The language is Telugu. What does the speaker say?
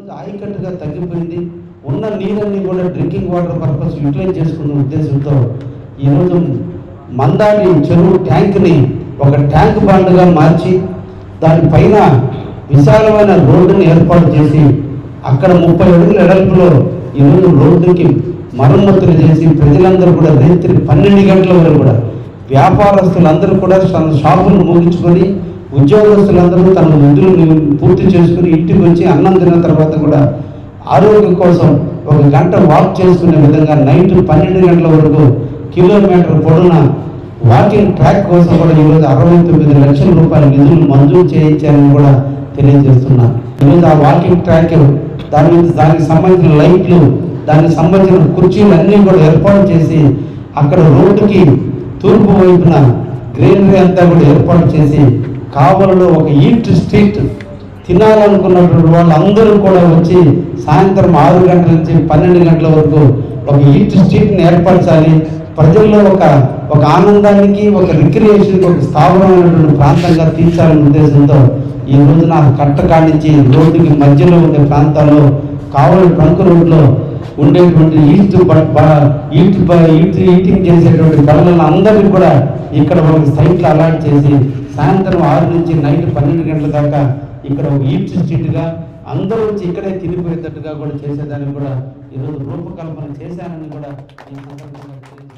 ఈరోజు ఆయకట్టుగా తగ్గిపోయింది. ఉన్న నీళ్ళన్నీ కూడా డ్రింకింగ్ వాటర్ పర్పస్ యూటిలైజ్ చేసుకున్న ఉద్దేశంతో ఈరోజు మందాడి చెరువు ట్యాంక్ని ఒక ట్యాంక్ బండ్గా మార్చి దానిపైన విశాలమైన రోడ్డుని ఏర్పాటు చేసి అక్కడ 30 అడుగుల వెడల్పులో ఈరోజు రోడ్డుకి మరమ్మతులు చేసి ప్రజలందరూ కూడా రాత్రి 12 గంటల వరకు కూడా వ్యాపారస్తులందరూ కూడా షాపులు ముగించుకొని ఉద్యోగస్తులందరూ తన విధులను పూర్తి చేసుకుని ఇంటికి వచ్చి అన్నం తిన్న తర్వాత కూడా ఆరోగ్యం కోసం 1 గంట వాక్ చేసుకునే విధంగా నైట్ 12 గంటల వరకు కిలోమీటర్ పొడవున వాకింగ్ ట్రాక్ కోసం కూడా ఈరోజు 69 లక్షల రూపాయల నిధులు మంజూరు చేయించారని కూడా తెలియజేస్తున్నా. ఈరోజు ఆ వాకింగ్ ట్రాక్ దానికి సంబంధించిన లైట్లు, దానికి సంబంధించిన కుర్చీలు అన్నీ కూడా ఏర్పాటు చేసి అక్కడ రోడ్డుకి తూర్పు వైపున గ్రీనరీ అంతా కూడా ఏర్పాటు చేసి కావలలో ఒక ఈట్ స్ట్రీట్ తినాలనుకున్నటువంటి వాళ్ళందరూ కూడా వచ్చి సాయంత్రం 6 గంటల నుంచి 12 గంటల వరకు ఒక ఈట్ స్ట్రీట్ని ఏర్పరచాలి. ప్రజల్లో ఒక ఆనందానికి, ఒక రిక్రియేషన్కి ఒక స్థావరమైనటువంటి ప్రాంతంగా తీర్చాలనే ఉద్దేశంతో ఈ రోజున కట్టకాడి నుంచి రోడ్డుకి మధ్యలో ఉండే ప్రాంతాల్లో కావలి ట్రంక్ రోడ్లో ఉండేటువంటి ఈటింగ్ చేసేటువంటి బళ్ళను అందరికీ కూడా ఇక్కడ ఒక సైట్లు అలాట్ చేసి సాయంత్రం 6 నుంచి నైట్ 12 గంటల దాకా ఇక్కడ ఒక ఈట్ స్ట్రీట్గా అందరూ వచ్చి ఇక్కడే తినిపోయేటట్టుగా కూడా చేసేదానికి కూడా ఈరోజు రూపకల్పన చేశానని కూడా ఈ సందర్భంగా